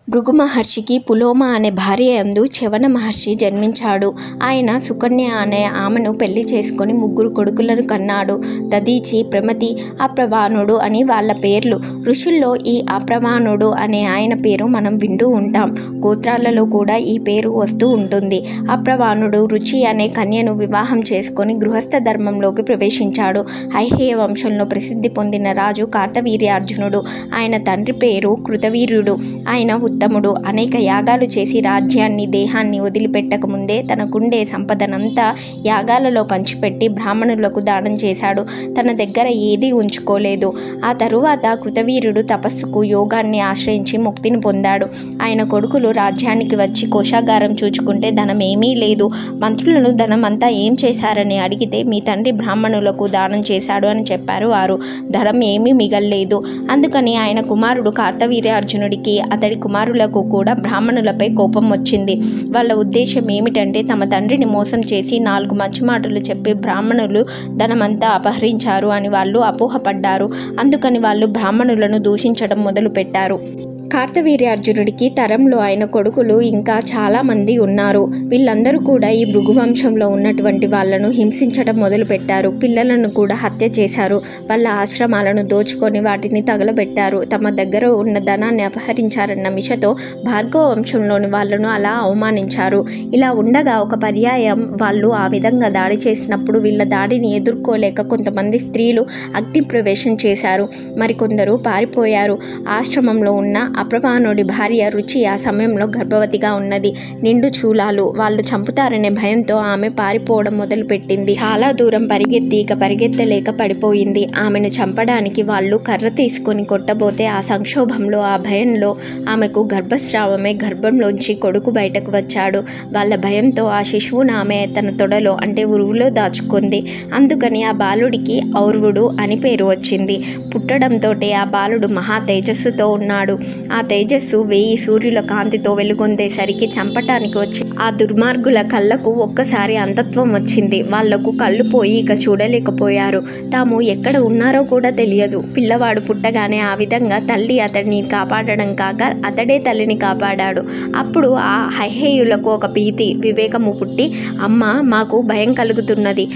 భృగు మహర్షికి పులోమ అనే భార్య యందు చవన మహర్షి జన్మించాడు. ఆయన సుకన్య అనే ఆమెను పెళ్లి చేసుకొని 3 కొడుకులను కన్నాడు. దదీచి, ప్రమతి, అప్రవానుడు అని వాళ్ళ పేర్లు. ఋషుల్లో ఈ అప్రవానుడు అనే ఆయన పేరు మనం వింటూ ఉంటాం. గోత్రాలలో కూడా ఈ పేరు వస్తూ ఉంటుంది. అప్రవానుడు రుచి అనే కన్యను వివాహం చేసుకొని గృహస్థ ధర్మంలోకి ప్రవేశించాడు. ఐహేయ వంశంలో ప్రసిద్ధి పొందిన రాజు కార్తవీర్యార్జునుడు. ఆయన తండ్రి పేరు కృతవీర్యుడు. ఆయన ఉత్తముడు. అనేక యాగాలు చేసి రాజ్యాన్ని, దేహాన్ని వదిలిపెట్టక ముందే తనకుండే సంపదనంతా యాగాలలో పంచిపెట్టి బ్రాహ్మణులకు దానం చేశాడు. తన దగ్గర ఏదీ ఉంచుకోలేదు. ఆ తరువాత కృతవీర్యుడు తపస్సుకు, యోగాన్ని ఆశ్రయించి ముక్తిని పొందాడు. ఆయన కొడుకులు రాజ్యానికి వచ్చి కోశాగారం చూచుకుంటే ధనమేమీ లేదు. మంత్రులను ధనమంతా ఏం చేశారని అడిగితే మీ తండ్రి బ్రాహ్మణులకు దానం చేశాడు అని చెప్పారు వారు. ధనం ఏమీ మిగల్లేదు. అందుకని ఆయన కుమారుడు కార్తవీర్యార్జునుడికి, అతడి కుమారులకు కూడా బ్రాహ్మణులపై కోపం వచ్చింది. వాళ్ళ ఉద్దేశం ఏమిటంటే తమ తండ్రిని మోసం చేసి 4 మంచి మాటలు చెప్పి బ్రాహ్మణులు ధనమంతా అపహరించారు అని వాళ్ళు అపోహపడ్డారు. అందుకని వాళ్ళు బ్రాహ్మణులను దూషించడం మొదలుపెట్టారు. కార్తవీర్యార్జునుడికి తరంలో ఆయన కొడుకులు ఇంకా చాలామంది ఉన్నారు. వీళ్ళందరూ కూడా ఈ భృగువంశంలో ఉన్నటువంటి వాళ్ళను హింసించడం మొదలుపెట్టారు. పిల్లలను కూడా హత్య చేశారు. వాళ్ళ ఆశ్రమాలను దోచుకొని వాటిని తగలబెట్టారు. తమ దగ్గర ఉన్న ధనాన్ని అపహరించారన్న మిషతో భార్గవ వంశంలోని వాళ్ళను అలా అవమానించారు. ఇలా ఉండగా ఒక పర్యాయం వాళ్ళు ఆ విధంగా దాడి చేసినప్పుడు వీళ్ళ దాడిని ఎదుర్కోలేక కొంతమంది స్త్రీలు అగ్ని ప్రవేశం చేశారు. మరికొందరు పారిపోయారు. ఆశ్రమంలో ఉన్న అప్రవానుడి భార్య రుచి ఆ సమయంలో గర్భవతిగా ఉన్నది. నిండు చూలాలు. వాళ్ళు చంపుతారనే భయంతో ఆమె పారిపోవడం మొదలుపెట్టింది. చాలా దూరం పరిగెత్తి ఇక పరిగెత్తలేక పడిపోయింది. ఆమెను చంపడానికి వాళ్ళు కర్ర తీసుకొని కొట్టబోతే ఆ సంక్షోభంలో, ఆ భయంలో ఆమెకు గర్భస్రావమే గర్భంలోంచి కొడుకు బయటకు వచ్చాడు. వాళ్ళ భయంతో ఆ శిశువును ఆమె తన తొడలో అంటే ఉరువులో దాచుకుంది. అందుకని ఆ బాలుడికి ఔర్వుడు అని పేరు వచ్చింది. పుట్టడంతోటే ఆ బాలుడు మహా తేజస్సుతో ఉన్నాడు. ఆ తేజస్సు 1000 సూర్యుల కాంతితో వెలుగొందేసరికి చంపటానికి వచ్చి ఆ దుర్మార్గుల కళ్ళకు ఒక్కసారి అంధత్వం వచ్చింది. వాళ్లకు కళ్ళు పోయి ఇక చూడలేకపోయారు. తాము ఎక్కడ ఉన్నారో కూడా తెలియదు. పిల్లవాడు పుట్టగానే ఆ విధంగా తల్లి అతడిని కాపాడడం కాక అతడే తల్లిని కాపాడాడు. అప్పుడు ఆ హైహేయులకు ఒక భీతి, వివేకము పుట్టి, అమ్మ మాకు భయం కలుగుతున్నది.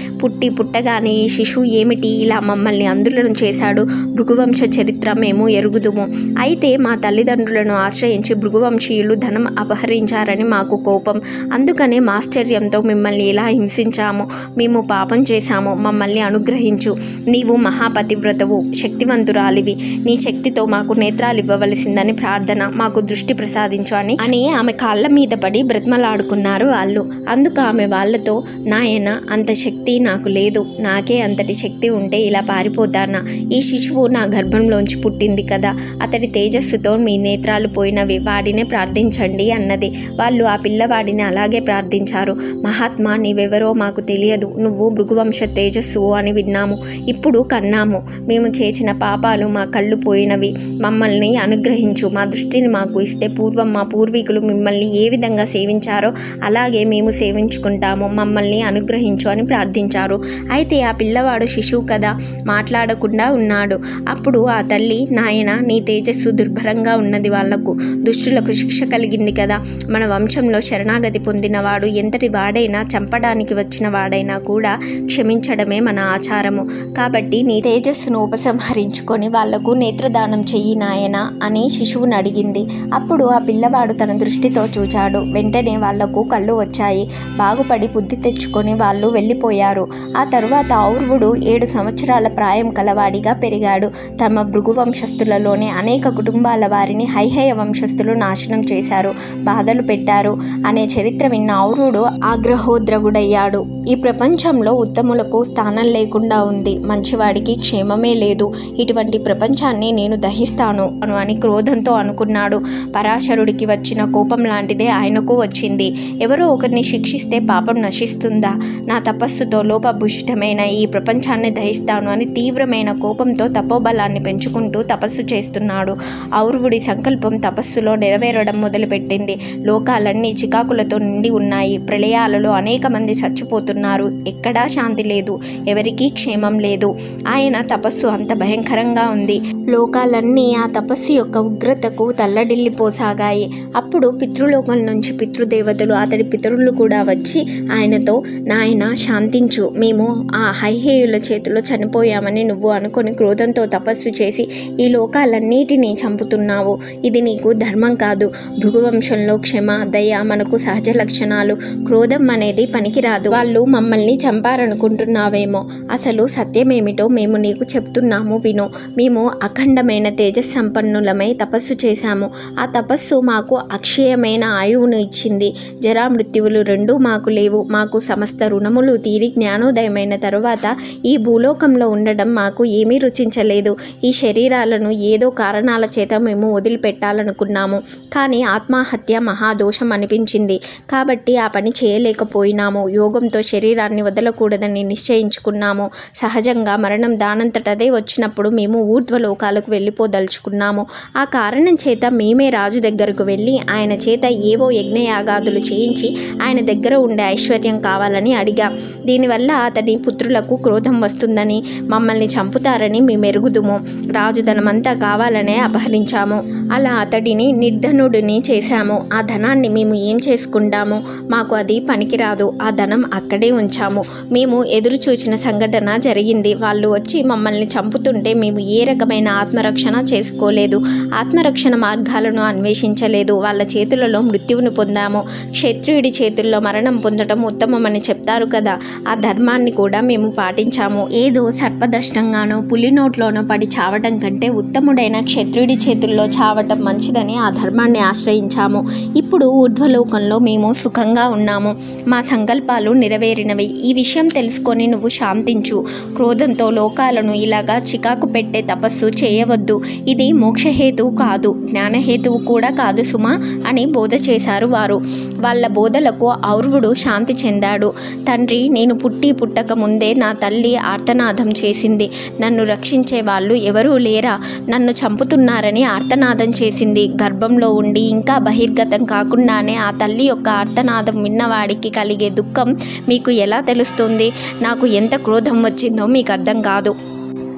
పుట్టగానే ఈ శిశువు ఏమిటి ఇలా మమ్మల్ని అందులను చేశాడు? భృగువంశ చరిత్ర మేము ఎరుగుదుము. అయితే మా తల్లిదండ్రులను ఆశ్రయించి భృగువంశీయులు ధనం అపహరించారని మాకు కోపం. అందుకనే మాశ్చర్యంతో మిమ్మల్ని ఇలా హింసించాము. మేము పాపం చేశాము. మమ్మల్ని అనుగ్రహించు. నీవు మహాపతివ్రతవు, శక్తివంతురాలివి. నీ శక్తితో మాకు నేత్రాలు ఇవ్వవలసిందని ప్రార్థన. మాకు దృష్టి ప్రసాదించు అని ఆమె కాళ్ళ మీద పడి బ్రతిమలాడుకున్నారు వాళ్ళు. అందుకు ఆమె వాళ్ళతో, నాయన అంత శక్తి నాకు లేదు. నాకే అంతటి శక్తి ఉంటే ఇలా పారిపోతానా? ఈ శిశువు నా గర్భంలోంచి పుట్టింది కదా, అతడి తేజస్సుతో మీ నేత్రాలు పోయినవి. వాడినే ప్రార్థించండి అన్నది. వాళ్ళు ఆ పిల్లవాడిని అలాగే ప్రార్థించారు. మహాత్మా, నీవెవరో మాకు తెలియదు. నువ్వు భృగువంశ తేజస్సు అని విన్నాము. ఇప్పుడు కన్నాము. మేము చేసిన పాపాలు మా కళ్ళు పోయినవి. మమ్మల్ని అనుగ్రహించు. మా దృష్టిని మాకు ఇస్తే పూర్వం మా పూర్వీకులు మిమ్మల్ని ఏ విధంగా సేవించారో అలాగే మేము సేవించుకుంటాము. మమ్మల్ని అనుగ్రహించు అని ప్రార్థించారు. అయితే ఆ పిల్లవాడు శిశువు కదా, మాట్లాడకుండా ఉన్నాడు. అప్పుడు ఆ తల్లి, నాయన నీ తేజస్సు దుర్భరంగా ఉన్నది. వాళ్లకు దుష్టులకు శిక్ష కలిగింది కదా. మన వంశంలో శరణాగతి పొందినవాడు ఎంతటి వాడైనా, చంపడానికి వచ్చిన వాడైనా కూడా క్షమించడమే మన ఆచారము. కాబట్టి నీ తేజస్సును ఉపసంహరించుకొని వాళ్లకు నేత్రదానం చెయ్యి నాయన అని శిశువుని అడిగింది. అప్పుడు ఆ పిల్లవాడు తన దృష్టితో చూచాడు. వెంటనే వాళ్లకు కళ్ళు వచ్చాయి. బాగుపడి బుద్ధి తెచ్చుకొని వాళ్ళు వెళ్ళిపోయారు. ఆ తరువాత ఔర్వుడు 7 సంవత్సరాల ప్రాయం కలవాడిగా పెరిగాడు. తమ భృగువంశస్థులలోనే అనేక కుటుంబాల వారిని హైహేయ వంశస్థులు నాశనం చేశారు, బాధలు పెట్టారు అనే చరిత్ర విన్న ఔర్వుడు ఆగ్రహోద్రగుడయ్యాడు. ఈ ప్రపంచంలో ఉత్తములకు స్థానం లేకుండా ఉంది. మంచివాడికి క్షేమమే లేదు. ఇటువంటి ప్రపంచాన్ని నేను దహిస్తాను అని క్రోధంతో అనుకున్నాడు. పరాశరుడికి వచ్చిన కోపం లాంటిదే ఆయనకు వచ్చింది. ఎవరో ఒకరిని శిక్షిస్తే పాపం నశిస్తుందా? నా తపస్సుతో లోపభూయిష్టమైన ఈ ప్రపంచాన్ని దహిస్తాను అని తీవ్రమైన కోపంతో తపోబలాన్ని పెంచుకుంటూ తపస్సు చేస్తున్నాడు. ఔర్వుడి అతడి సంకల్పం తపస్సులో నెరవేరడం మొదలుపెట్టింది. లోకాలన్నీ చికాకులతో నిండి ఉన్నాయి. ప్రళయాలలో అనేక మంది చచ్చిపోతున్నారు. ఎక్కడా శాంతి లేదు. ఎవరికీ క్షేమం లేదు. ఆయన తపస్సు అంత భయంకరంగా ఉంది. లోకాలన్నీ ఆ తపస్సు యొక్క ఉగ్రతకు తల్లడిల్లిపోసాగాయి. అప్పుడు పితృలోకం నుంచి పితృదేవతలు, అతడి పితరులు కూడా వచ్చి ఆయనతో, నాయన శాంతించు, మేము ఆ హైహేయుల చేతిలో చనిపోయామని నువ్వు అనుకొని క్రోధంతో తపస్సు చేసి ఈ లోకాలన్నిటినీ చంపుతున్నావు. ఇది నీకు ధర్మం కాదు. భృగువంశంలో క్షమ, దయ మనకు సహజ లక్షణాలు. క్రోధం అనేది పనికిరాదు. వాళ్ళు మమ్మల్ని చంపారనుకుంటున్నావేమో. అసలు సత్యమేమిటో మేము నీకు చెప్తున్నాము విను. మేము అఖండమైన తేజస్సంపన్నులమై తపస్సు చేశాము. ఆ తపస్సు మాకు అక్షయమైన ఆయువును ఇచ్చింది. జరామృత్యువులు రెండూ మాకు లేవు. మాకు సమస్త రుణములు తీరి జ్ఞానోదయమైన తరువాత ఈ భూలోకంలో ఉండడం మాకు ఏమీ రుచించలేదు. ఈ శరీరాలను ఏదో కారణాల చేత మేము వదిలిపెట్టాలనుకున్నాము. కానీ ఆత్మహత్య మహాదోషం అనిపించింది. కాబట్టి ఆ పని చేయలేకపోయినాము. యోగంతో శరీరాన్ని వదలకూడదని నిశ్చయించుకున్నాము. సహజంగా మరణం దానంతటదే వచ్చినప్పుడు మేము ఊర్ధ్వలోకాలకు వెళ్ళిపోదలుచుకున్నాము. ఆ కారణం చేత మేమే రాజు దగ్గరకు వెళ్ళి ఆయన చేత ఏవో యజ్ఞయాగాదులు చేయించి ఆయన దగ్గర ఉండే ఐశ్వర్యం కావాలని అడిగాం. దీనివల్ల అతని పుత్రులకు క్రోధం వస్తుందని, మమ్మల్ని చంపుతారని మేమెరుగుదుము. రాజు ధనమంతా కావాలనే అపహరించాము. అలా అతడిని నిర్ధనుడిని చేశాము. ఆ ధనాన్ని మేము ఏం చేసుకుంటాము? మాకు అది పనికిరాదు. ఆ ధనం అక్కడే ఉంచాము. మేము ఎదురు చూసిన సంఘటన జరిగింది. వాళ్ళు వచ్చి మమ్మల్ని చంపుతుంటే మేము ఏ రకమైన ఆత్మరక్షణ చేసుకోలేదు. ఆత్మరక్షణ మార్గాలను అన్వేషించలేదు. వాళ్ళ చేతులలో మృత్యువును పొందాము. క్షత్రియుడి చేతుల్లో మరణం పొందడం ఉత్తమమని చెప్తారు కదా, ఆ ధర్మాన్ని కూడా మేము పాటించాము. ఏదో సర్పదష్టంగానో పులి నోట్లోనో పడి చావటం కంటే ఉత్తముడైన క్షత్రియుడి చేతుల్లో చావటం మంచిదని ఆ ధర్మాన్ని ఆశ్రయించాము. ఇప్పుడు ఊర్ధ్వలోకంలో మేము సుఖంగా ఉన్నాము. మా సంకల్పాలు నెరవేరినవి. ఈ విషయం తెలుసుకొని నువ్వు శాంతించు. క్రోధంతో లోకాలను ఇలాగా చికాకు పెట్టే తపస్సు చేయవద్దు. ఇది మోక్షహేతువు కాదు, జ్ఞానహేతువు కూడా కాదు సుమా అని బోధ చేశారు వారు. వాళ్ళ బోధలకు ఔర్వుడు శాంతి చెందాడు. తండ్రి, నేను పుట్టక ముందే నా తల్లి ఆర్తనాదం చేసింది. నన్ను రక్షించే వాళ్ళు ఎవరూ లేరా? నన్ను చంపుతున్నారని ఆర్తనాదం చేసింది. గర్భంలో ఉండి ఇంకా బహిర్గతం కాకుండానే ఆ తల్లి యొక్క ఆర్తనాదం విన్నవాడికి కలిగే దుఃఖం మీకు ఎలా తెలుస్తుంది? నాకు ఎంత క్రోధం వచ్చిందో మీకు అర్థం కాదు.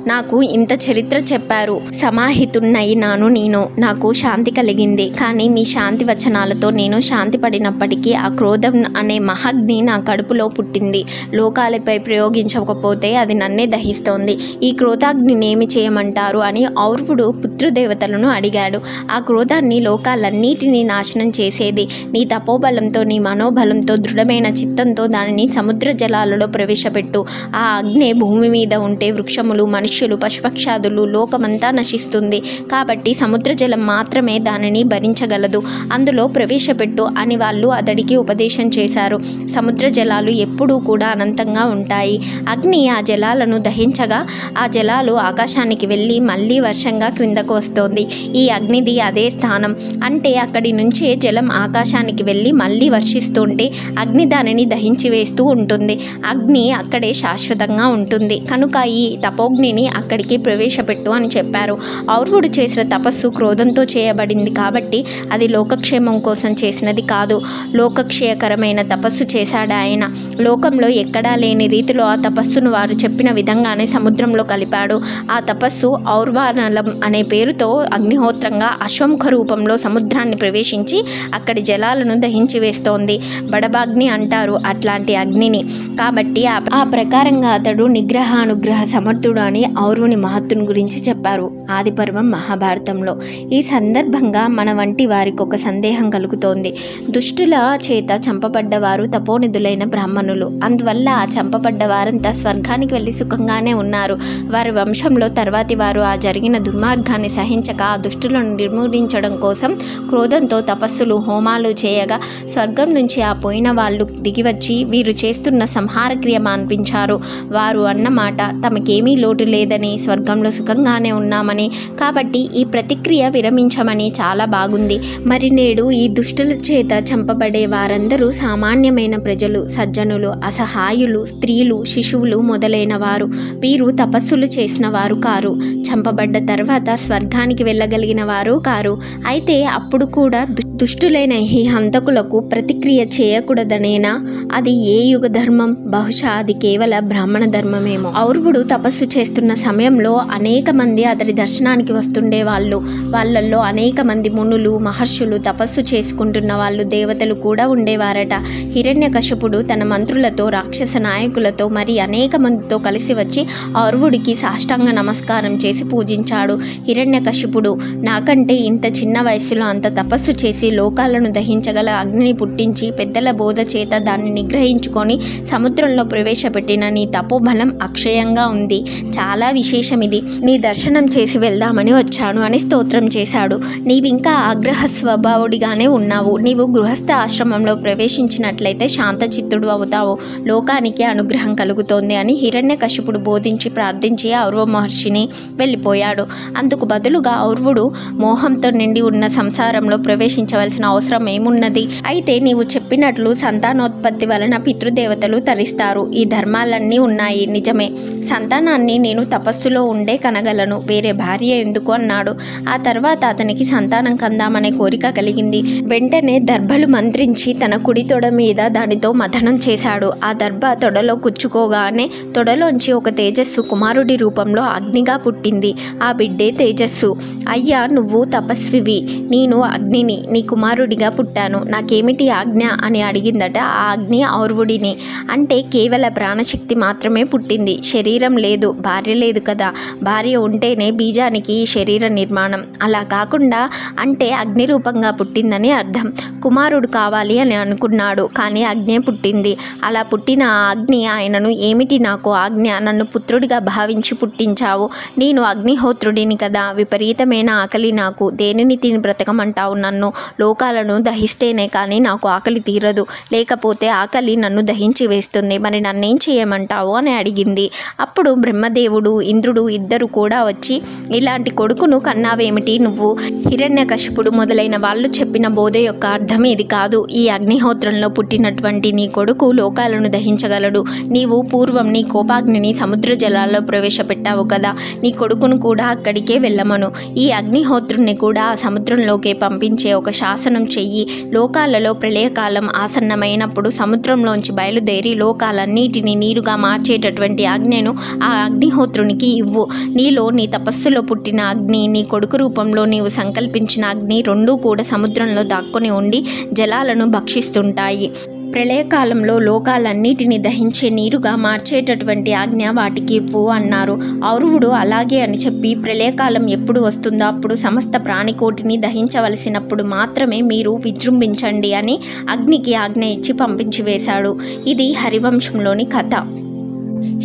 నాకు ఇంత చరిత్ర చెప్పారు. సమాహితున్నైనాను నేను. నాకు శాంతి కలిగింది. కానీ మీ శాంతి వచనాలతో నేను శాంతి పడినప్పటికీ ఆ క్రోధం అనే మహాగ్ని నా కడుపులో పుట్టింది. లోకాలపై ప్రయోగించకపోతే అది నన్నే దహిస్తోంది. ఈ క్రోధాగ్నిని ఏమి చేయమంటారు అని ఔర్వుడు పితృదేవతలను అడిగాడు. ఆ క్రోధాన్ని లోకాలన్నిటినీ నాశనం చేసేది. నీ తపోబలంతో, నీ మనోబలంతో, దృఢమైన చిత్తంతో దానిని సముద్ర జలాలలో ప్రవేశపెట్టు. ఆ అగ్ని భూమి మీద ఉంటే వృక్షములు, మనుషులు, పశుపక్షాదులు, లోకమంతా నశిస్తుంది. కాబట్టి సముద్ర జలం మాత్రమే దానిని భరించగలదు. అందులో ప్రవేశపెట్టు అని వాళ్ళు అతడికి ఉపదేశం చేశారు. సముద్ర జలాలు ఎప్పుడూ కూడా అనంతంగా ఉంటాయి. అగ్ని ఆ జలాలను దహించగా ఆ జలాలు ఆకాశానికి వెళ్ళి మళ్ళీ వర్షంగా క్రిందకు వస్తోంది. ఈ అగ్నిది అదే స్థానం. అంటే అక్కడి నుంచే జలం ఆకాశానికి వెళ్ళి మళ్ళీ వర్షిస్తుంటే అగ్ని దానిని దహించి వేస్తూ ఉంటుంది. అగ్ని అక్కడే శాశ్వతంగా ఉంటుంది. కనుక ఈ తపోగ్నిని అక్కడికి ప్రవేశపెట్టు అని చెప్పారు. ఔర్వుడు చేసిన తపస్సు క్రోధంతో చేయబడింది కాబట్టి అది లోకక్షేమం కోసం చేసినది కాదు. లోకక్షేయకరమైన తపస్సు చేశాడు ఆయన. లోకంలో ఎక్కడా లేని రీతిలో ఆ తపస్సును వారు చెప్పిన విధంగానే సముద్రంలో కలిపాడు. ఆ తపస్సు ఔర్వానలం అనే పేరుతో అగ్నిహోత్రంగా అశ్వముఖ రూపంలో సముద్రాన్ని ప్రవేశించి అక్కడి జలాలను దహించి వేస్తోంది. బడబాగ్ని అంటారు అట్లాంటి అగ్నిని. కాబట్టి ఆ ప్రకారంగా అతడు నిగ్రహానుగ్రహ సమర్థుడు అని ఔర్వుని మహత్తుని గురించి చెప్పారు ఆదిపర్వం మహాభారతంలో. ఈ సందర్భంగా మన వంటి వారికి ఒక సందేహం కలుగుతోంది. దుష్టుల చేత చంపబడ్డవారు తపోనిధులైన బ్రాహ్మణులు. అందువల్ల ఆ చంపబడ్డ వారంతా స్వర్గానికి వెళ్ళి సుఖంగానే ఉన్నారు. వారి వంశంలో తర్వాతి వారు ఆ జరిగిన దుర్మార్గాన్ని సహించక ఆ దుష్టులను నిర్మూలించడం కోసం క్రోధంతో తపస్సులు, హోమాలు చేయగా స్వర్గం నుంచి ఆ పోయిన వాళ్ళు దిగివచ్చి వీరు చేస్తున్న సంహార క్రియ మాన్పించారు. వారు అన్నమాట తమకేమీ లోటు లేదని, స్వర్గంలో సుఖంగానే ఉన్నామని. కాబట్టి ఈ ప్రతిక్రియ విరమించమని. చాలా బాగుంది. మరి నేడు ఈ దుష్టుల చేత చంపబడే వారందరూ సామాన్యమైన ప్రజలు, సజ్జనులు, అసహాయులు, స్త్రీలు, శిశువులు మొదలైన వారు. వీరు తపస్సులు చేసిన వారు కారు. చంపబడ్డ తర్వాత స్వర్గ స్వర్గానికి వెళ్ళగలిగిన వారు కారు. అయితే అప్పుడు కూడా దుష్టులైన ఈ హంతకులకు ప్రతిక్రియ చేయకూడదనేనా? అది ఏ యుగ ధర్మం? బహుశా అది కేవల బ్రాహ్మణ ధర్మమేమో. ఔర్వుడు తపస్సు చేస్తున్న సమయంలో అనేక మంది అతడి దర్శనానికి వస్తుండే వాళ్ళు. వాళ్ళల్లో అనేక మంది మునులు, మహర్షులు, తపస్సు చేసుకుంటున్న వాళ్ళు, దేవతలు కూడా ఉండేవారట. హిరణ్యకశిపుడు తన మంత్రులతో, రాక్షస నాయకులతో మరి అనేక మందితో కలిసి వచ్చి ఔర్వుడికి సాష్టాంగ నమస్కారం చేసి పూజించాడు. హిరణ్యకశిపుడు, నాకంటే ఇంత చిన్న వయసులో అంత తపస్సు చేసి లోకాలను దహించగల అగ్నిని పుట్టించి పెద్దల బోధ చేత దాన్ని నిగ్రహించుకొని సముద్రంలో ప్రవేశపెట్టిన నీ తపోబలం అక్షయంగా ఉంది. చాలా విశేషమిది. నీ దర్శనం చేసి వెళ్దామని వచ్చాను అని స్తోత్రం చేశాడు. నీవింకా ఆగ్రహ స్వభావుడిగానే ఉన్నావు. నీవు గృహస్థ ఆశ్రమంలో ప్రవేశించినట్లయితే శాంతచిత్తుడు అవుతావు, లోకానికి అనుగ్రహం కలుగుతోంది అని హిరణ్యకశిపుడు బోధించి ప్రార్థించి ఔర్వ మహర్షిని వెళ్ళిపోయాడు. అందుకు బదులుగా ఔర్వుడు మోహంతో నిండి ఉన్న సంసారంలో ప్రవేశించవలసిన అవసరం ఏమున్నది? అయితే నీవు చెప్పినట్లు సంతానోత్పత్తి వలన పితృదేవతలు తరిస్తారు. ఈ ధర్మాలన్నీ ఉన్నాయి, నిజమే. సంతానాన్ని నేను తపస్సులో ఉండే కనగలను, వేరే భార్య ఎందుకు అన్నాడు. ఆ తర్వాత అతనికి సంతానం కందామనే కోరిక కలిగింది. వెంటనే దర్భలు మంత్రించి తన కుడి తొడ మీద దానితో మథనం చేశాడు. ఆ దర్భ తొడలో కుచ్చుకోగానే తొడలోంచి ఒక తేజస్సు కుమారుడి రూపంలో అగ్నిగా పుట్టింది. ఆ బిడ్డే తేజస్సు. అయ్యా, నువ్వు తపస్వివి, నేను అగ్నిని, నీ కుమారుడిగా పుట్టాను, నాకేమిటి ఆజ్ఞ అని అడిగిందట. ఆ అగ్ని ఔర్వుడిని. అంటే కేవల ప్రాణశక్తి మాత్రమే పుట్టింది, శరీరం లేదు, భార్య లేదు కదా. భార్య ఉంటేనే బీజానికి శరీర నిర్మాణం. అలా కాకుండా అంటే అగ్ని రూపంగా పుట్టిందని అర్థం. కుమారుడు కావాలి అని అనుకున్నాడు, కానీ అగ్నే పుట్టింది. అలా పుట్టిన ఆ అగ్ని ఆయనను, ఏమిటి నాకు ఆజ్ఞ, నన్ను పుత్రుడిగా భావించి పుట్టించావు, నేను అగ్నిహోత్రుడిని కదా, విపరీతమైన ఆకలి నాకు, దేనిని తిని బ్రతకమంటావు నన్ను? లోకాలను దహిస్తేనే కానీ నాకు ఆకలి తీరదు, లేకపోతే ఆకలి నన్ను దహించి వేస్తుంది, మరి నన్నేం చేయమంటావు అని అడిగింది. అప్పుడు బ్రహ్మదేవుడు, ఇంద్రుడు ఇద్దరు కూడా వచ్చి, ఇలాంటి కొడుకును కన్నావేమిటి నువ్వు? హిరణ్యకశిపుడు మొదలైన వాళ్ళు చెప్పిన బోధ యొక్క అర్థం ఇది కాదు. ఈ అగ్నిహోత్రంలో పుట్టినటువంటి నీ కొడుకు లోకాలను దహించగలడు. నీవు పూర్వం నీ కోపాగ్నిని సముద్ర జలాల్లో ప్రవేశపెట్టావు కదా, నీ కొడుకును కూడా అక్కడికే వెళ్ళమను. ఈ అగ్నిహోత్రుని కూడా ఆ సముద్రంలోకే పంపించే ఒక శాసనం చెయ్యి. లోకాలలో ప్రళయకాలం ఆసన్నమైనప్పుడు సముద్రంలోంచి బయలుదేరి లోకాలన్నిటినీ నీరుగా మార్చేటటువంటి ఆజ్ఞను ఆ అగ్నిహోత్రునికి ఇవ్వు. నీలో నీ తపస్సులో పుట్టిన అగ్ని, నీ కొడుకు రూపంలో నీవు సంకల్పించిన అగ్ని రెండూ కూడా సముద్రంలో దాక్కుని ఉండి జలాలను భక్షిస్తుంటాయి. ప్రళయకాలంలో లోకాలన్నిటిని దహించే నీరుగా మార్చేటటువంటి ఆజ్ఞ వాటికి ఇవ్వు అన్నారు. ఔర్వుడు అలాగే అని చెప్పి, ప్రళయకాలం ఎప్పుడు వస్తుందో అప్పుడు సమస్త ప్రాణికోటిని దహించవలసినప్పుడు మాత్రమే మీరు విజృంభించండి అని అగ్నికి ఆజ్ఞ ఇచ్చి పంపించి వేశాడు. ఇది హరివంశంలోని కథ.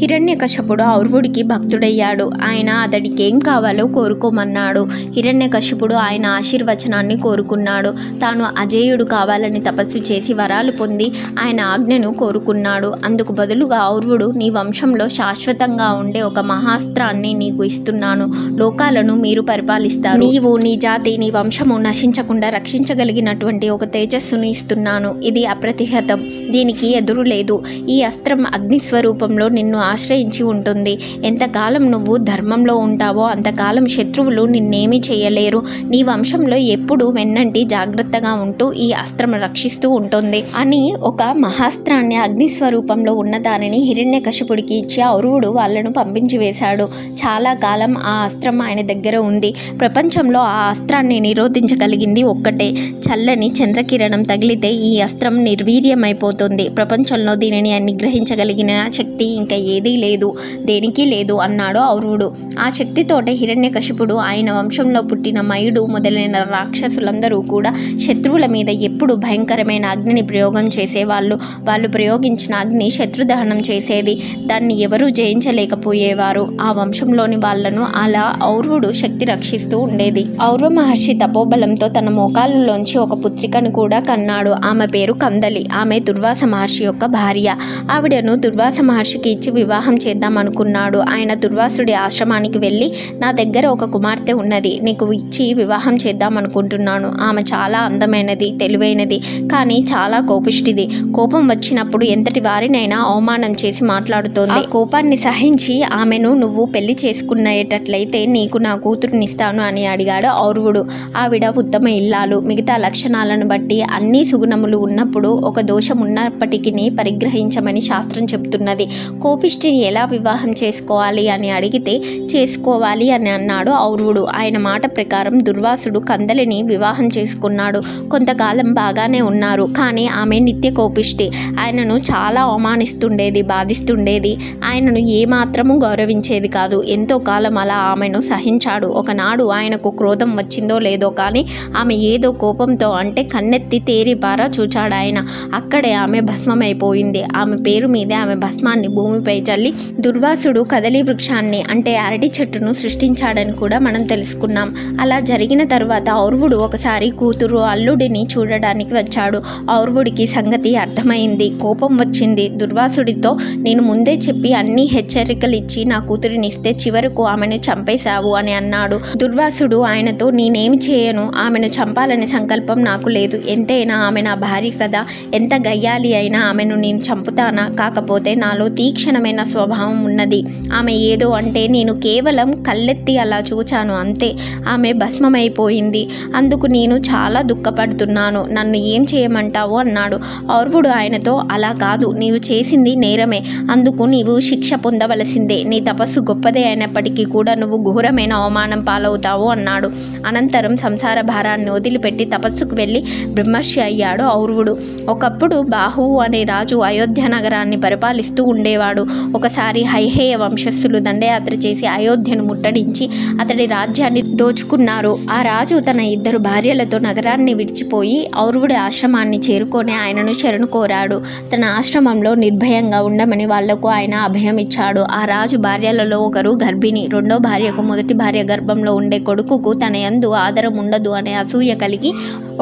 హిరణ్యకశిపుడు ఔర్వుడికి భక్తుడయ్యాడు. ఆయన అతడికి ఏం కావాలో కోరుకోమన్నాడు. హిరణ్యకశిపుడు ఆయన ఆశీర్వచనాన్ని కోరుకున్నాడు. తాను అజేయుడు కావాలని తపస్సు చేసి వరాలు పొంది ఆయన ఆజ్ఞను కోరుకున్నాడు. అందుకు బదులుగా ఔర్వుడు, నీ వంశంలో శాశ్వతంగా ఉండే ఒక మహాస్త్రాన్ని నీకు ఇస్తున్నాను, లోకాలను మీరు పరిపాలిస్తారు. నీవు, నీ జాతి, నీ వంశము నశించకుండా రక్షించగలిగినటువంటి ఒక తేజస్సును ఇస్తున్నాను. ఇది అప్రతిహతం, దీనికి ఎదురు లేదు. ఈ అస్త్రం అగ్నిస్వరూపంలో నిన్ను ఆశ్రయించి ఉంటుంది. ఎంతకాలం నువ్వు ధర్మంలో ఉంటావో అంతకాలం శత్రువులు నిన్నేమీ చేయలేరు. నీ వంశంలో ఎప్పుడు వెన్నంటి జాగ్రత్తగా ఉంటూ ఈ అస్త్రం రక్షిస్తూ ఉంటుంది అని ఒక మహాస్త్రాన్ని అగ్నిస్వరూపంలో ఉన్న దానిని హిరణ్యకశిపుడికి ఇచ్చి ఔర్వుడు వాళ్ళను పంపించి వేశాడు. చాలా కాలం ఆ అస్త్రం ఆయన దగ్గర ఉంది. ప్రపంచంలో ఆ అస్త్రాన్ని నిరోధించగలిగింది ఒక్కటే, చల్లని చంద్రకిరణం తగిలితే ఈ అస్త్రం నిర్వీర్యమైపోతుంది. ప్రపంచంలో దీనిని నిగ్రహించగలిగిన శక్తి ఇంకా ఏదీ లేదు, దేనికి లేదు అన్నాడు ఔర్వుడు. ఆ శక్తితోటే హిరణ్యకశిపుడు, ఆయన వంశంలో పుట్టిన మయుడు మొదలైన రాక్షసులందరూ కూడా శత్రువుల మీద ఎప్పుడు భయంకరమైన అగ్నిని ప్రయోగం చేసేవాళ్ళు. వాళ్ళు ప్రయోగించిన అగ్ని శత్రుదహనం చేసేది, దాన్ని ఎవరూ జయించలేకపోయేవారు. ఆ వంశంలోని వాళ్లను అలా ఔర్వుడు శక్తి రక్షిస్తూ ఉండేది. ఔర్వ మహర్షి తపోబలంతో తన మోకాళ్ళలోంచి ఒక పుత్రికను కూడా కన్నాడు. ఆమె పేరు కందలి. ఆమె దుర్వాస మహర్షి యొక్క భార్య. ఆవిడను దుర్వాస మహర్షికి ఇచ్చి వివాహం చేద్దాం అనుకున్నాడు. ఆయన దుర్వాసుడి ఆశ్రమానికి వెళ్ళి, నా దగ్గర ఒక కుమార్తె ఉన్నది, నీకు ఇచ్చి వివాహం చేద్దాం అనుకుంటున్నాను. ఆమె చాలా అందమైనది, తెలివైన తెలివైనది, కానీ చాలా కోపిష్టిది. కోపం వచ్చినప్పుడు ఎంతటి వారినైనా అవమానం చేసి మాట్లాడుతోంది. కోపాన్ని సహించి ఆమెను నువ్వు పెళ్లి చేసుకునేటట్లయితే నీకు నా కూతురునిస్తాను అని అడిగాడు ఔరవుడు. ఆవిడ ఉత్తమ ఇల్లాలు, మిగతా లక్షణాలను బట్టి అన్ని సుగుణములు ఉన్నప్పుడు ఒక దోషం ఉన్నప్పటికీ పరిగ్రహించమని శాస్త్రం చెప్తున్నది. కోపిష్టిని ఎలా వివాహం చేసుకోవాలి అని అడిగితే చేసుకోవాలి అని అన్నాడు ఔరవుడు. ఆయన మాట ప్రకారం దుర్వాసుడు కందలిని వివాహం చేసుకున్నాడు. కొంతకాలం బాగానే ఉన్నారు. కానీ ఆమె నిత్య కోపిష్టి. ఆయనను చాలా అవమానిస్తుండేది, బాధిస్తుండేది. ఆయనను ఏమాత్రము గౌరవించేది కాదు. ఎంతో కాలం అలా ఆమెను సహించాడు. ఒకనాడు ఆయనకు క్రోధం వచ్చిందో లేదో కానీ ఆమె ఏదో కోపంతో అంటే కన్నెత్తి తేరిపారా చూచాడు ఆయన. అక్కడే ఆమె భస్మమైపోయింది. ఆమె పేరు మీదే ఆమె భస్మాన్ని భూమిపై చల్లి దుర్వాసుడు కదలి వృక్షాన్ని అంటే అరటి చెట్టును సృష్టించాడని కూడా మనం తెలుసుకున్నాం. అలా జరిగిన తర్వాత ఔరవుడు ఒకసారి కూతురు అల్లుడిని చూడడానికి వచ్చాడు. ఔరవుడికి సంగతి అర్థమైంది. కోపం వచ్చింది. దుర్వాసుడితో నేను ముందే చెప్పి అన్ని హెచ్చరికలు ఇచ్చి నా కూతురినిస్తే చివరకు ఆమెను చంపేశావు అని అన్నాడు. దుర్వాసుడు ఆయనతో నేనేమి చేయను, ఆమెను చంపాలనే సంకల్పం నాకు లేదు. ఎంతైనా ఆమె నా భార్య కదా, ఎంత గయ్యాలి అయినా ఆమెను నేను చంపుతానా? కాకపోతే నాలో తీక్షణమైన స్వభావం ఉన్నది. ఆమె ఏదో అంటే నేను కేవలం కళ్ళెత్తి అలా చూచాను అంతే. ఆమె భస్మమైపోయింది. అందుకు నేను చాలా దుఃఖపడుతున్నాను. నన్ను ఏం చేయమంటావు అన్నాడు. ఔరవుడు ఆయనతో అలా కాదు, నీవు చేసింది నేరమే, అందుకు నీవు శిక్ష పొందవలసిందే. నీ తపస్సు గొప్పదే అయినప్పటికీ కూడా నువ్వు ఘోరమైన అవమానం పాలవుతావు అన్నాడు. అనంతరం సంసార భారాన్ని వదిలిపెట్టి తపస్సుకు వెళ్ళి బ్రహ్మర్షి అయ్యాడు ఔరవుడు. ఒకప్పుడు బాహువు అనే రాజు అయోధ్య నగరాన్ని పరిపాలిస్తూ ఉండేవాడు. ఒకసారి హైహేయ వంశస్థులు దండయాత్ర చేసి అయోధ్యను ముట్టడించి అతడి రాజ్యాన్ని దోచుకున్నారు. ఆ రాజు తన 2 భార్యలతో నగరాన్ని విడిచిపోయి ఔరవుడి ఆశ్రమాన్ని చేరుకొని ఆయనను శరణు కోరాడు. తన ఆశ్రమంలో నిర్భయంగా ఉండమని వాళ్లకు ఆయన అభయం ఇచ్చాడు. ఆ రాజు భార్యలలో ఒకరు గర్భిణి. 2వ భార్యకు మొదటి భార్య గర్భంలో ఉండే కొడుకుకు తన యందు ఆదరం ఉండదు అనే అసూయ కలిగి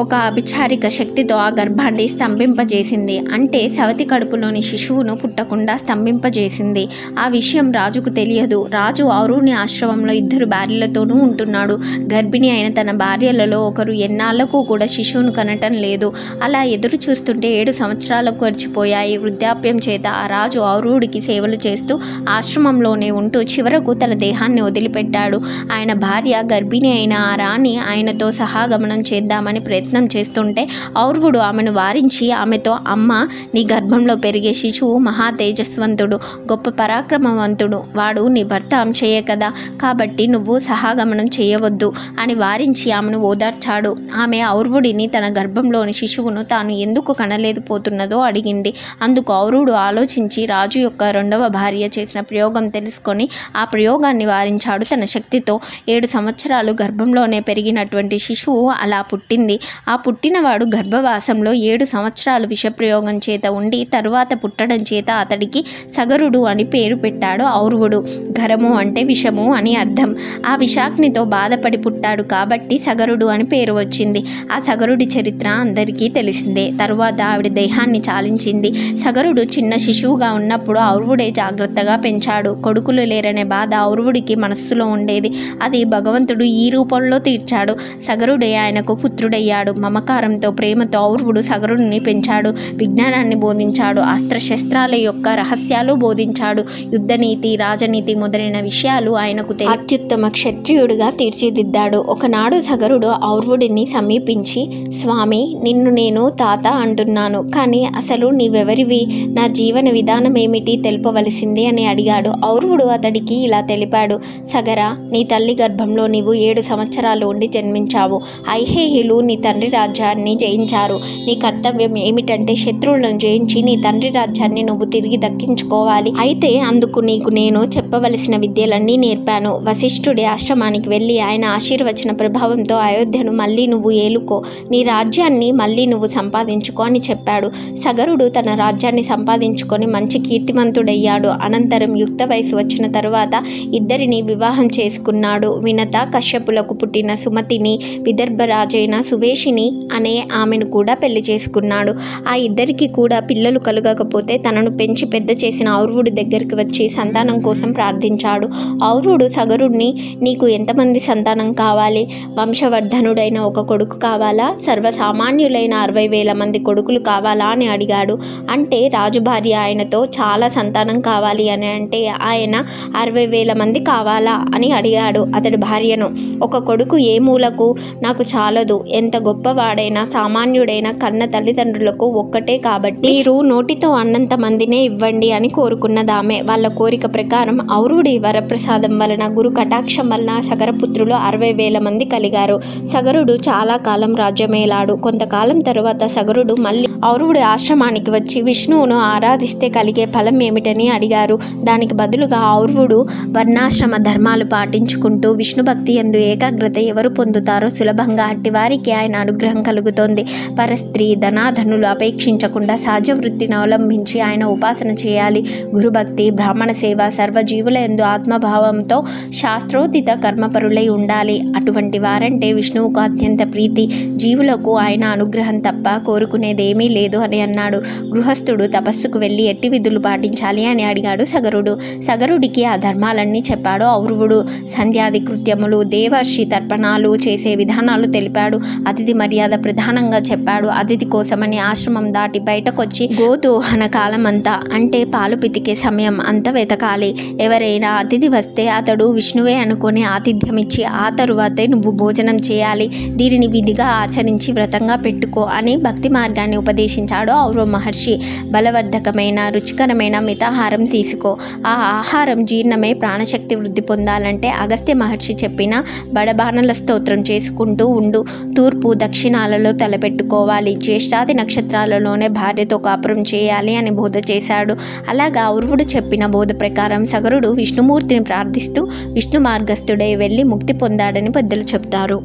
ఒక అభిచారిక శక్తితో ఆ గర్భాన్ని స్తంభింపజేసింది. అంటే సవతి కడుపులోని శిశువును పుట్టకుండా స్తంభింపజేసింది. ఆ విషయం రాజుకు తెలియదు. రాజు ఔరవుని ఆశ్రమంలో 2 భార్యలతోనూ ఉంటున్నాడు. గర్భిణి అయిన తన భార్యలలో ఒకరు ఎన్నాళ్లకు కూడా శిశువును కనటం లేదు. అలా ఎదురు చూస్తుంటే 7 సంవత్సరాలకు గడిచిపోయాయి. వృద్ధాప్యం చేత ఆ రాజు ఔరవుడికి సేవలు చేస్తూ ఆశ్రమంలోనే ఉంటూ చివరకు తన దేహాన్ని వదిలిపెట్టాడు. ఆయన భార్య గర్భిణి అయిన ఆ రాణి ఆయనతో సహాగమనం చేద్దామని ప్రయత్నం చేస్తుంటే ఔరవుడు ఆమెను వారించి ఆమెతో, అమ్మ, నీ గర్భంలో పెరిగే శిశువు మహా తేజస్వంతుడు, గొప్ప పరాక్రమవంతుడు. వాడు నీ భర్త అంశయే కదా, కాబట్టి నువ్వు సహాగమనం చేయవద్దు అని వారించి ఆమెను ఓదార్చాడు. ఆమె ఔరవుడిని తన గర్భంలోని శిశువును తాను ఎందుకు కనలేకపోతున్నదో అడిగింది. అందుకు ఔరవుడు ఆలోచించి రాజు యొక్క 2వ భార్య చేసిన ప్రయోగం తెలుసుకొని ఆ ప్రయోగాన్ని వారించాడు తన శక్తితో. 7 సంవత్సరాలు గర్భంలోనే పెరిగినటువంటి శిశువు అలా పుట్టింది. ఆ పుట్టినవాడు గర్భవాసంలో 7 సంవత్సరాలు విషప్రయోగం చేత ఉండి తరువాత పుట్టడం చేత అతడికి సగరుడు అని పేరు పెట్టాడు ఔరవుడు. ఘరము అంటే విషము అని అర్థం. ఆ విషాగ్నితో బాధపడి పుట్టాడు కాబట్టి సగరుడు అని పేరు వచ్చింది. ఆ సగరుడి చరిత్ర అందరికీ తెలిసిందే. తరువాత ఆవిడ దేహాన్ని చాలించింది. సగరుడు చిన్న శిశువుగా ఉన్నప్పుడు ఔరవుడే జాగ్రత్తగా పెంచాడు. కొడుకులు లేరనే బాధ ఔరవుడికి మనస్సులో ఉండేది. అది భగవంతుడు ఈ రూపంలో తీర్చాడు. సగరుడే ఆయనకు పుత్రుడయ్యాడు. మమకారంతో, ప్రేమతో ఔరవుడు సగరుడిని పెంచాడు. విజ్ఞానాన్ని బోధించాడు. అస్త్రశస్త్రాల యొక్క రహస్యాలు బోధించాడు. యుద్ధనీతి, రాజనీతి మొదలైన విషయాలు ఆయనకు అత్యుత్తమ క్షత్రియుడిగా తీర్చిదిద్దాడు. ఒకనాడు సగరుడు ఔరవుడిని సమీపించి, స్వామి, నిన్ను నేను తాత అంటున్నాను, కానీ అసలు నీవెవరివి, నా జీవన విధానం ఏమిటి తెలుపవలసింది అని అడిగాడు. ఔరవుడు అతడికి ఇలా తెలిపాడు. సగరా, నీ తల్లి గర్భంలో నీవు 7 సంవత్సరాలు ఉండి జన్మించావు. ఐహేయులు నీ తండ్రి రాజ్యాన్ని జయించారు. నీ కర్తవ్యం ఏమిటంటే శత్రువులను జయించి నీ తండ్రి రాజ్యాన్ని నువ్వు తిరిగి దక్కించుకోవాలి. అయితే అందుకు నీకు నేను చెప్పవలసిన విద్యలన్నీ నేర్పాను. వశిష్ఠుడి ఆశ్రమానికి వెళ్ళి ఆయన ఆశీర్వచన ప్రభావంతో అయోధ్యను మళ్ళీ నువ్వు ఏలుకో, నీ రాజ్యాన్ని మళ్ళీ నువ్వు సంపాదించుకో అని చెప్పాడు. సగరుడు తన రాజ్యాన్ని సంపాదించుకొని మంచి కీర్తివంతుడయ్యాడు. అనంతరం యుక్త వయసు వచ్చిన తరువాత 2 వివాహం చేసుకున్నాడు. వినత, కశ్యపులకు పుట్టిన సుమతిని, విదర్భ రాజైన సువేష కేశిని అనే ఆమెను కూడా పెళ్లి చేసుకున్నాడు. ఆ ఇద్దరికి కూడా పిల్లలు కలగకపోతే తనను పెంచి పెద్ద చేసిన ఔరవుడి దగ్గరికి వచ్చి సంతానం కోసం ప్రార్థించాడు. ఔరవుడు సగరుడిని, నీకు ఎంతమంది సంతానం కావాలి? వంశవర్ధనుడైన ఒక కొడుకు కావాలా? సర్వసామాన్యులైన 60,000 మంది కొడుకులు కావాలా అని అడిగాడు. అంటే రాజు భార్య ఆయనతో చాలా సంతానం కావాలి అని అంటే ఆయన 60,000 మంది కావాలా అని అడిగాడు అతడి భార్యను. ఒక కొడుకు ఏ మూలకు? నాకు చాలదు. ఎంత గొప్పవాడైనా సామాన్యుడైన కన్న తల్లిదండ్రులకు ఒక్కటే కాబట్టి మీరు నోటితో అన్నంత మందినే ఇవ్వండి అని కోరుకున్నదామె. వాళ్ళ కోరిక ప్రకారం ఔరవుడి వరప్రసాదం వలన, గురు కటాక్షం వలన సగరపుత్రులు 60,000 మంది కలిగారు. సగరుడు చాలా కాలం రాజ్యమేలాడు. కొంతకాలం తరువాత సగరుడు మళ్ళీ ఔరవుడి ఆశ్రమానికి వచ్చి విష్ణువును ఆరాధిస్తే కలిగే ఫలం ఏమిటని అడిగారు. దానికి బదులుగా ఔరవుడు వర్ణాశ్రమ ధర్మాలు పాటించుకుంటూ విష్ణు భక్తి యందు ఏకాగ్రత ఎవరు పొందుతారో సులభంగా అట్టివారికి ఆయన అనుగ్రహం కలుగుతోంది. పరస్త్రీ ధనాధనులు అపేక్షించకుండా సహజ వృత్తిని అవలంబించి ఆయన ఉపాసన చేయాలి. గురుభక్తి, బ్రాహ్మణ సేవ, సర్వజీవుల యందు ఆత్మభావంతో శాస్త్రోదిత కర్మపరులై ఉండాలి. అటువంటి వారంటే విష్ణువుకు అత్యంత ప్రీతి. జీవులకు ఆయన అనుగ్రహం తప్ప కోరుకునేదేమీ లేదు అని అన్నాడు. గృహస్థుడు తపస్సుకు వెళ్ళి ఎట్టి విధులు పాటించాలి అని అడిగాడు సగరుడు. సగరుడికి ఆ ధర్మాలన్నీ చెప్పాడు ఔరవుడు. సంధ్యాది కృత్యములు, దేవర్షి తర్పణాలు చేసే విధానాలు తెలిపాడు. అతిథి మర్యాద ప్రధానంగా చెప్పాడు. అతిథి కోసమని ఆశ్రమం దాటి బయటకొచ్చి గోదోహన కాలమంతా, అంటే పాలు పితికే సమయం అంతా వెతకాలి. ఎవరైనా అతిథి వస్తే అతడు విష్ణువే అనుకొని ఆతిథ్యమిచ్చి ఆ తరువాతే నువ్వు భోజనం చేయాలి. దీనిని విధిగా ఆచరించి వ్రతంగా పెట్టుకో అని భక్తి మార్గాన్ని ఉపదేశించాడు ఔరవ మహర్షి. బలవర్ధకమైన రుచికరమైన మితాహారం తీసుకో. ఆ ఆహారం జీర్ణమై ప్రాణశక్తి వృద్ధి పొందాలంటే అగస్త్య మహర్షి చెప్పిన బడబానల స్తోత్రం చేసుకుంటూ ఉండు. తూర్పు దక్షిణాలలో తలపెట్టుకోవాలి. జ్యేష్ఠాది నక్షత్రాలలోనే భార్యతో కాపురం చేయాలి అని బోధ చేశాడు. అలాగా ఔరవుడు చెప్పిన బోధ ప్రకారం సగరుడు విష్ణుమూర్తిని ప్రార్థిస్తూ విష్ణు మార్గస్థుడై వెళ్ళి ముక్తి పొందాడని పెద్దలు చెప్తారు.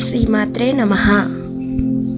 శ్రీమాత్రే నమః.